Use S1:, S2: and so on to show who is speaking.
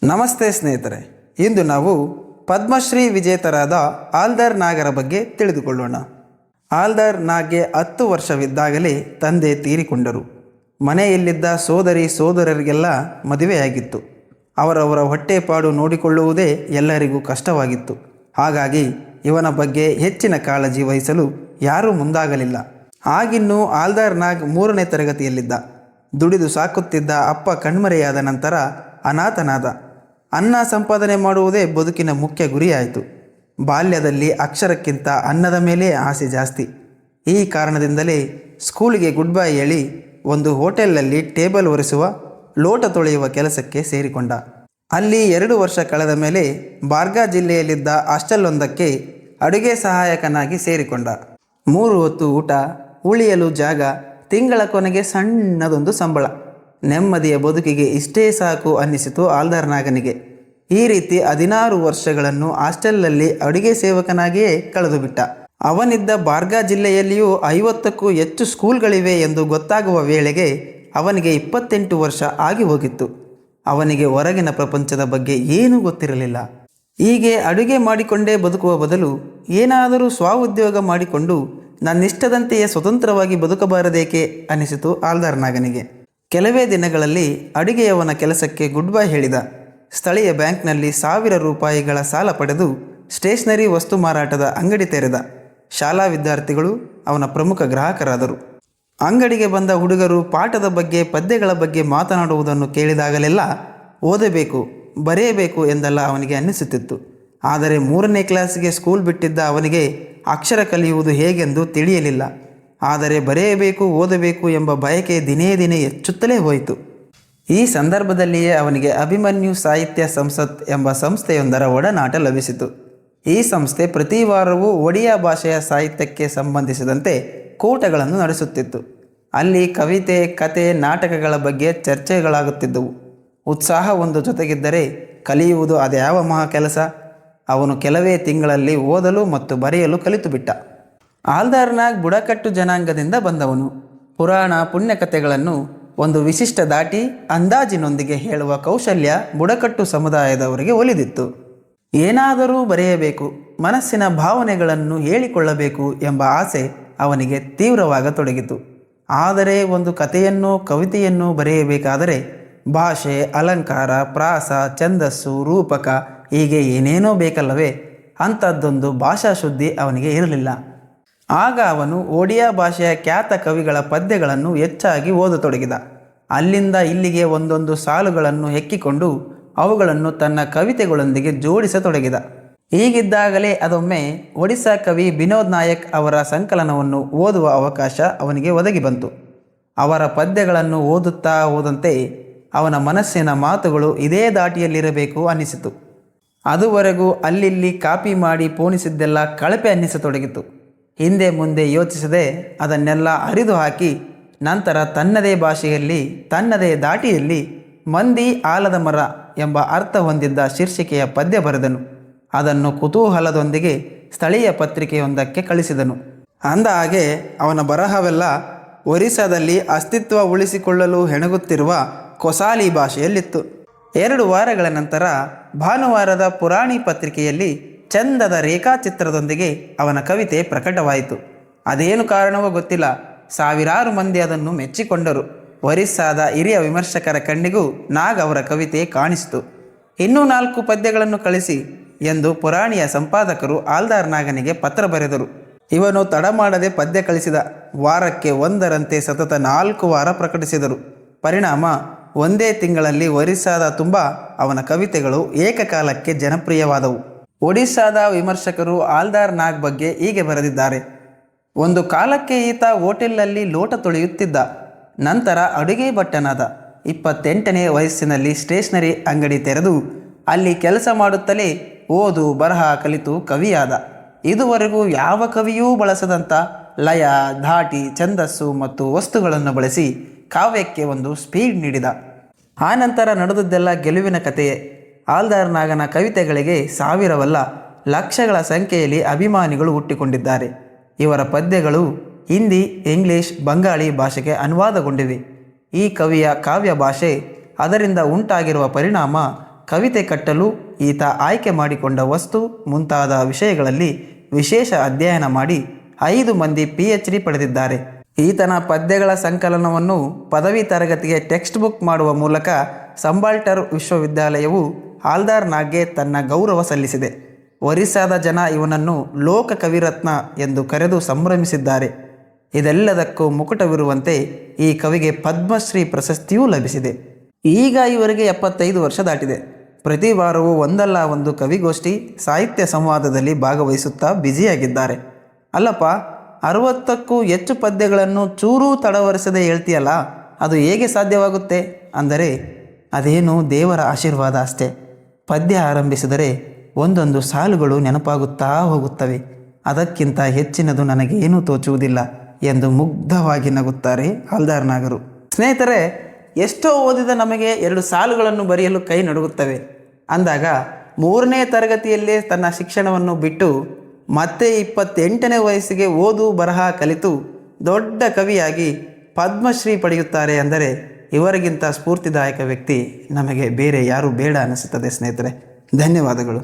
S1: ನಮಸ್ತೆ ಸ್ನೇಹಿತರೆ, ಇಂದು ನಾವು ಪದ್ಮಶ್ರೀ ವಿಜೇತರಾದ ಆಲ್ದರ್ ನಾಗರ ಬಗ್ಗೆ ತಿಳಿದುಕೊಳ್ಳೋಣ. ಆಲ್ದರ್ ನಾಗ್ಗೆ 10 ವರ್ಷವಿದ್ದಾಗಲೇ ತಂದೆ ತೀರಿಕೊಂಡರು. ಮನೆಯಲ್ಲಿದ್ದ ಸೋದರರಿಗೆಲ್ಲ ಮದುವೆಯಾಗಿತ್ತು. ಅವರವರ ಹೊಟ್ಟೆಪಾಡು ನೋಡಿಕೊಳ್ಳುವುದೇ ಎಲ್ಲರಿಗೂ ಕಷ್ಟವಾಗಿತ್ತು. ಹಾಗಾಗಿ ಇವನ ಬಗ್ಗೆ ಹೆಚ್ಚಿನ ಕಾಳಜಿ ವಹಿಸಲು ಯಾರೂ ಮುಂದಾಗಲಿಲ್ಲ. ಆಗಿನ್ನೂ ಆಲ್ದರ್ ನಾಗ್ 3ನೇ ತರಗತಿಯಲ್ಲಿದ್ದ. ದುಡಿದು ಸಾಕುತ್ತಿದ್ದ ಅಪ್ಪ ಕಣ್ಮರೆಯಾದ ನಂತರ ಅನಾಥನಾದ. ಅನ್ನ ಸಂಪಾದನೆ ಮಾಡುವುದೇ ಬದುಕಿನ ಮುಖ್ಯ ಗುರಿಯಾಯಿತು. ಬಾಲ್ಯದಲ್ಲಿ ಅಕ್ಷರಕ್ಕಿಂತ ಅನ್ನದ ಮೇಲೆ ಆಸೆ ಜಾಸ್ತಿ. ಈ ಕಾರಣದಿಂದಲೇ ಸ್ಕೂಲಿಗೆ ಗುಡ್ ಬೈ ಹೇಳಿ ಒಂದು ಹೋಟೆಲ್ನಲ್ಲಿ ಟೇಬಲ್ ಒರೆಸುವ, ಲೋಟ ತೊಳೆಯುವ ಕೆಲಸಕ್ಕೆ ಸೇರಿಕೊಂಡ. ಅಲ್ಲಿ 2 ವರ್ಷ ಕಳೆದ ಮೇಲೆ ಬಾರ್ಗಾ ಜಿಲ್ಲೆಯಲ್ಲಿದ್ದ ಹಾಸ್ಟೆಲೊಂದಕ್ಕೆ ಅಡುಗೆ ಸಹಾಯಕನಾಗಿ ಸೇರಿಕೊಂಡ. 3 ಹೊತ್ತು ಊಟ, ಉಳಿಯಲು ಜಾಗ, ತಿಂಗಳ ಕೊನೆಗೆ ಸಣ್ಣದೊಂದು ಸಂಬಳ. ನೆಮ್ಮದಿಯ ಬದುಕಿಗೆ ಇಷ್ಟೇ ಸಾಕು ಅನ್ನಿಸಿತು ಆಲ್ದರ್ ನಾಗನಿಗೆ. ಈ ರೀತಿ 16 ವರ್ಷಗಳನ್ನು ಹಾಸ್ಟೆಲ್ನಲ್ಲಿ ಅಡುಗೆ ಸೇವಕನಾಗಿಯೇ ಕಳೆದು ಬಿಟ್ಟ. ಅವನಿದ್ದ ಬಾರ್ಗಾ ಜಿಲ್ಲೆಯಲ್ಲಿಯೂ 50ಕ್ಕೂ ಹೆಚ್ಚು ಸ್ಕೂಲ್ಗಳಿವೆ ಎಂದು ಗೊತ್ತಾಗುವ ವೇಳೆಗೆ ಅವನಿಗೆ 28 ವರ್ಷ ಆಗಿ ಹೋಗಿತ್ತು. ಅವನಿಗೆ ಹೊರಗಿನ ಪ್ರಪಂಚದ ಬಗ್ಗೆ ಏನೂ ಗೊತ್ತಿರಲಿಲ್ಲ. ಹೀಗೆ ಅಡುಗೆ ಮಾಡಿಕೊಂಡೇ ಬದುಕುವ ಬದಲು ಏನಾದರೂ ಸ್ವಉದ್ಯೋಗ ಮಾಡಿಕೊಂಡು ನನ್ನಿಷ್ಟದಂತೆಯೇ ಸ್ವತಂತ್ರವಾಗಿ ಬದುಕಬಾರದೇಕೆ ಅನ್ನಿಸಿತು ಆಲ್ದರ್ ನಾಗನಿಗೆ. ಕೆಲವೇ ದಿನಗಳಲ್ಲಿ ಅಡುಗೆಯವನ ಕೆಲಸಕ್ಕೆ ಗುಡ್ ಬೈ ಹೇಳಿದ. ಸ್ಥಳೀಯ ಬ್ಯಾಂಕ್ನಲ್ಲಿ 1000 ರೂಪಾಯಿಗಳ ಸಾಲ ಪಡೆದು ಸ್ಟೇಷನರಿ ವಸ್ತು ಮಾರಾಟದ ಅಂಗಡಿ ತೆರೆದ. ಶಾಲಾ ವಿದ್ಯಾರ್ಥಿಗಳು ಅವನ ಪ್ರಮುಖ ಗ್ರಾಹಕರಾದರು. ಅಂಗಡಿಗೆ ಬಂದ ಹುಡುಗರು ಪಾಠದ ಬಗ್ಗೆ, ಪದ್ಯಗಳ ಬಗ್ಗೆ ಮಾತನಾಡುವುದನ್ನು ಕೇಳಿದಾಗಲೆಲ್ಲ ಓದಬೇಕು, ಬರೆಯಬೇಕು ಎಂದೆಲ್ಲ ಅವನಿಗೆ ಅನ್ನಿಸುತ್ತಿತ್ತು. ಆದರೆ 3ನೇ ಕ್ಲಾಸಿಗೆ ಸ್ಕೂಲ್ ಬಿಟ್ಟಿದ್ದ ಅವನಿಗೆ ಅಕ್ಷರ ಕಲಿಯುವುದು ಹೇಗೆಂದು ತಿಳಿಯಲಿಲ್ಲ. ಆದರೆ ಬರೆಯಬೇಕು, ಓದಬೇಕು ಎಂಬ ಬಯಕೆ ದಿನೇ ದಿನೇ ಹೆಚ್ಚುತ್ತಲೇ ಹೋಯಿತು. ಈ ಸಂದರ್ಭದಲ್ಲಿಯೇ ಅವನಿಗೆ ಅಭಿಮನ್ಯು ಸಾಹಿತ್ಯ ಸಂಸತ್ ಎಂಬ ಸಂಸ್ಥೆಯೊಂದರ ಒಡನಾಟ ಲಭಿಸಿತು. ಈ ಸಂಸ್ಥೆ ಪ್ರತಿ ವಾರವೂ ಒಡಿಯಾ ಭಾಷೆಯ ಸಾಹಿತ್ಯಕ್ಕೆ ಸಂಬಂಧಿಸಿದಂತೆ ಕೂಟಗಳನ್ನು ನಡೆಸುತ್ತಿತ್ತು. ಅಲ್ಲಿ ಕವಿತೆ, ಕತೆ, ನಾಟಕಗಳ ಬಗ್ಗೆ ಚರ್ಚೆಗಳಾಗುತ್ತಿದ್ದವು. ಉತ್ಸಾಹ ಒಂದು ಜೊತೆಗಿದ್ದರೆ ಕಲಿಯುವುದು ಅದ್ಯಾವ ಮಹಾ ಕೆಲಸ. ಅವನು ಕೆಲವೇ ತಿಂಗಳಲ್ಲಿ ಓದಲು ಮತ್ತು ಬರೆಯಲು ಕಲಿತು ಬಿಟ್ಟ. ಆಲ್ದರ್ ನಾಗ್ ಬುಡಕಟ್ಟು ಜನಾಂಗದಿಂದ ಬಂದವನು. ಪುರಾಣ, ಪುಣ್ಯಕಥೆಗಳನ್ನು ಒಂದು ವಿಶಿಷ್ಟ ದಾಟಿ ಅಂದಾಜಿನೊಂದಿಗೆ ಹೇಳುವ ಕೌಶಲ್ಯ ಬುಡಕಟ್ಟು ಸಮುದಾಯದವರಿಗೆ ಒಲಿದಿತ್ತು. ಏನಾದರೂ ಬರೆಯಬೇಕು, ಮನಸ್ಸಿನ ಭಾವನೆಗಳನ್ನು ಹೇಳಿಕೊಳ್ಳಬೇಕು ಎಂಬ ಆಸೆ ಅವನಿಗೆ ತೀವ್ರವಾಗತೊಡಗಿತು. ಆದರೆ ಒಂದು ಕಥೆಯನ್ನು, ಕವಿತೆಯನ್ನು ಬರೆಯಬೇಕಾದರೆ ಭಾಷೆ, ಅಲಂಕಾರ, ಪ್ರಾಸ, ಛಂದಸ್ಸು, ರೂಪಕ ಹೀಗೆ ಏನೇನೋ ಬೇಕಲ್ಲವೇ? ಅಂಥದ್ದೊಂದು ಭಾಷಾ ಶುದ್ಧಿ ಅವನಿಗೆ ಇರಲಿಲ್ಲ. ಆಗ ಅವನು ಒಡಿಯಾ ಭಾಷೆಯ ಖ್ಯಾತ ಕವಿಗಳ ಪದ್ಯಗಳನ್ನು ಹೆಚ್ಚಾಗಿ ಓದತೊಡಗಿದ. ಅಲ್ಲಿಂದ ಇಲ್ಲಿಗೆ ಒಂದೊಂದು ಸಾಲುಗಳನ್ನು ಹೆಕ್ಕಿಕೊಂಡು ಅವುಗಳನ್ನು ತನ್ನ ಕವಿತೆಗಳೊಂದಿಗೆ ಜೋಡಿಸತೊಡಗಿದ. ಹೀಗಿದ್ದಾಗಲೇ ಅದೊಮ್ಮೆ ಒಡಿಸ್ಸಾ ಕವಿ ಬಿನೋದ್ ನಾಯಕ್ ಅವರ ಸಂಕಲನವನ್ನು ಓದುವ ಅವಕಾಶ ಅವನಿಗೆ ಒದಗಿ ಬಂತು. ಅವರ ಪದ್ಯಗಳನ್ನು ಓದುತ್ತಾ ಹೋದಂತೆ ಅವನ ಮನಸ್ಸಿನ ಮಾತುಗಳು ಇದೇ ದಾಟಿಯಲ್ಲಿರಬೇಕು ಅನ್ನಿಸಿತು. ಅದುವರೆಗೂ ಅಲ್ಲಿಲ್ಲಿ ಕಾಪಿ ಮಾಡಿ ಪೋಣಿಸಿದ್ದೆಲ್ಲ ಕಳಪೆ ಅನ್ನಿಸತೊಡಗಿತು. ಹಿಂದೆ ಮುಂದೆ ಯೋಚಿಸದೆ ಅದನ್ನೆಲ್ಲ ಹರಿದು ಹಾಕಿ ನಂತರ ತನ್ನದೇ ಭಾಷೆಯಲ್ಲಿ, ತನ್ನದೇ ದಾಟಿಯಲ್ಲಿ ಮಂದಿ ಆಲದ ಮರ ಎಂಬ ಅರ್ಥ ಹೊಂದಿದ್ದ ಶೀರ್ಷಿಕೆಯ ಪದ್ಯ ಬರೆದನು. ಅದನ್ನು ಕುತೂಹಲದೊಂದಿಗೆ ಸ್ಥಳೀಯ ಪತ್ರಿಕೆಯೊಂದಕ್ಕೆ ಕಳಿಸಿದನು. ಅಂದ ಹಾಗೆ ಅವನ ಬರಹವೆಲ್ಲ ಒರಿಸ್ಸಾದಲ್ಲಿ ಅಸ್ತಿತ್ವ ಉಳಿಸಿಕೊಳ್ಳಲು ಹೆಣಗುತ್ತಿರುವ ಕೊಸಾಲಿ ಭಾಷೆಯಲ್ಲಿತ್ತು. 2 ವಾರಗಳ ನಂತರ ಭಾನುವಾರದ ಪುರಾಣಿ ಪತ್ರಿಕೆಯಲ್ಲಿ ಚಂದದ ರೇಖಾಚಿತ್ರದೊಂದಿಗೆ ಅವನ ಕವಿತೆ ಪ್ರಕಟವಾಯಿತು. ಅದೇನು ಕಾರಣವೋ ಗೊತ್ತಿಲ್ಲ, ಸಾವಿರಾರು ಮಂದಿ ಅದನ್ನು ಮೆಚ್ಚಿಕೊಂಡರು. ಒರಿಸ್ಸಾದ ಹಿರಿಯ ವಿಮರ್ಶಕರ ಕಣ್ಣಿಗೂ ನಾಗ್ ಅವರ ಕವಿತೆ ಕಾಣಿಸಿತು. ಇನ್ನೂ 4 ಪದ್ಯಗಳನ್ನು ಕಳಿಸಿ ಎಂದು ಪುರಾಣಿಯ ಸಂಪಾದಕರು ಆಲ್ದರ್ ನಾಗನಿಗೆ ಪತ್ರ ಬರೆದರು. ಇವನು ತಡ ಮಾಡದೆ ಪದ್ಯ ಕಳಿಸಿದ. ವಾರಕ್ಕೆ ಒಂದರಂತೆ ಸತತ 4 ವಾರ ಪ್ರಕಟಿಸಿದರು. ಪರಿಣಾಮ, ಒಂದೇ ತಿಂಗಳಲ್ಲಿ ಒರಿಸ್ಸಾದ ತುಂಬ ಅವನ ಕವಿತೆಗಳು ಏಕಕಾಲಕ್ಕೆ ಜನಪ್ರಿಯವಾದವು. ಒಡಿಸ್ಸಾದ ವಿಮರ್ಶಕರು ಆಲ್ದರ್ ನಾಗ್ ಬಗ್ಗೆ ಹೀಗೆ ಬರೆದಿದ್ದಾರೆ: ಒಂದು ಕಾಲಕ್ಕೆ ಈತ ಹೋಟೆಲ್ನಲ್ಲಿ ಲೋಟ ತೊಳೆಯುತ್ತಿದ್ದ. ನಂತರ ಅಡುಗೆ ಭಟ್ಟನಾದ. 28ನೇ ವಯಸ್ಸಿನಲ್ಲಿ ಸ್ಟೇಷನರಿ ಅಂಗಡಿ ತೆರೆದು ಅಲ್ಲಿ ಕೆಲಸ ಮಾಡುತ್ತಲೇ ಓದು ಬರಹ ಕಲಿತು ಕವಿಯಾದ. ಇದುವರೆಗೂ ಯಾವ ಕವಿಯೂ ಬಳಸದಂಥ ಲಯ, ಧಾಟಿ, ಛಂದಸ್ಸು ಮತ್ತು ವಸ್ತುಗಳನ್ನು ಬಳಸಿ ಕಾವ್ಯಕ್ಕೆ ಒಂದು ಸ್ಪೀಡ್ ನೀಡಿದ. ಆನಂತರ ನಡೆದದ್ದೆಲ್ಲ ಗೆಲುವಿನ ಕಥೆಯೇ. ಆಲ್ದರ್ ನಾಗನ ಕವಿತೆಗಳಿಗೆ ಸಾವಿರವಲ್ಲ, ಲಕ್ಷಗಳ ಸಂಖ್ಯೆಯಲ್ಲಿ ಅಭಿಮಾನಿಗಳು ಹುಟ್ಟಿಕೊಂಡಿದ್ದಾರೆ. ಇವರ ಪದ್ಯಗಳು ಹಿಂದಿ, ಇಂಗ್ಲಿಷ್, ಬಂಗಾಳಿ ಭಾಷೆಗೆ ಅನುವಾದಗೊಂಡಿವೆ. ಈ ಕವಿಯ ಕಾವ್ಯ ಭಾಷೆ, ಅದರಿಂದ ಉಂಟಾಗಿರುವ ಪರಿಣಾಮ ಕವಿತೆ ಕಟ್ಟಲು ಈತ ಆಯ್ಕೆ ಮಾಡಿಕೊಂಡ ವಸ್ತು ಮುಂತಾದ ವಿಷಯಗಳಲ್ಲಿ ವಿಶೇಷ ಅಧ್ಯಯನ ಮಾಡಿ 5 ಮಂದಿ PhD ಪಡೆದಿದ್ದಾರೆ. ಈತನ ಪದ್ಯಗಳ ಸಂಕಲನವನ್ನು ಪದವಿ ತರಗತಿಗೆ ಟೆಕ್ಸ್ಟ್ ಬುಕ್ ಮಾಡುವ ಮೂಲಕ ಸಂಬಾಲ್ಟರ್ ವಿಶ್ವವಿದ್ಯಾಲಯವು ಹಾಲ್ದಾರ್ ನಾಗ್ಗೆ ತನ್ನ ಗೌರವ ಸಲ್ಲಿಸಿದೆ. ಒರಿಸ್ಸಾದ ಜನ ಇವನನ್ನು ಲೋಕ ಕವಿರತ್ನ ಎಂದು ಕರೆದು ಸಂಭ್ರಮಿಸಿದ್ದಾರೆ. ಇದೆಲ್ಲದಕ್ಕೂ ಮುಕುಟವಿರುವಂತೆ ಈ ಕವಿಗೆ ಪದ್ಮಶ್ರೀ ಪ್ರಶಸ್ತಿಯೂ ಲಭಿಸಿದೆ. ಈಗ ಇವರಿಗೆ 75 ವರ್ಷ ದಾಟಿದೆ. ಪ್ರತಿ ವಾರವೂ ಒಂದಲ್ಲ ಒಂದು ಕವಿಗೋಷ್ಠಿ, ಸಾಹಿತ್ಯ ಸಂವಾದದಲ್ಲಿ ಭಾಗವಹಿಸುತ್ತಾ ಬ್ಯುಸಿಯಾಗಿದ್ದಾರೆ. ಅಲ್ಲಪ್ಪ, 60ಕ್ಕೂ ಹೆಚ್ಚು ಪದ್ಯಗಳನ್ನು ಚೂರೂ ತಡವರಿಸದೆ ಹೇಳ್ತೀಯಲ್ಲ, ಅದು ಹೇಗೆ ಸಾಧ್ಯವಾಗುತ್ತೆ ಅಂದರೆ ಅದೇನು ದೇವರ ಆಶೀರ್ವಾದ ಅಷ್ಟೇ. ಪದ್ಯ ಆರಂಭಿಸಿದರೆ ಒಂದೊಂದು ಸಾಲುಗಳು ನೆನಪಾಗುತ್ತಾ ಹೋಗುತ್ತವೆ. ಅದಕ್ಕಿಂತ ಹೆಚ್ಚಿನದು ನನಗೇನೂ ತೋಚುವುದಿಲ್ಲ ಎಂದು ಮುಗ್ಧವಾಗಿ ನಗುತ್ತಾರೆ ಹಾಲ್ದಾರ್ ನಾಗರು. ಸ್ನೇಹಿತರೆ, ಎಷ್ಟೋ ಓದಿದ ನಮಗೆ 2 ಸಾಲುಗಳನ್ನು ಬರೆಯಲು ಕೈ ನಡುಗುತ್ತವೆ ಅಂದಾಗ 3ನೇ ತರಗತಿಯಲ್ಲೇ ತನ್ನ ಶಿಕ್ಷಣವನ್ನು ಬಿಟ್ಟು ಮತ್ತೆ 28ನೇ ವಯಸ್ಸಿಗೆ ಓದು ಬರಹ ಕಲಿತು ದೊಡ್ಡ ಕವಿಯಾಗಿ ಪದ್ಮಶ್ರೀ ಪಡೆಯುತ್ತಾರೆ ಅಂದರೆ ಇವರಿಗಿಂತ ಸ್ಫೂರ್ತಿದಾಯಕ ವ್ಯಕ್ತಿ ನಮಗೆ ಬೇರೆ ಯಾರೂ ಬೇಡ ಅನಿಸುತ್ತದೆ. ಸ್ನೇಹಿತರೆ, ಧನ್ಯವಾದಗಳು.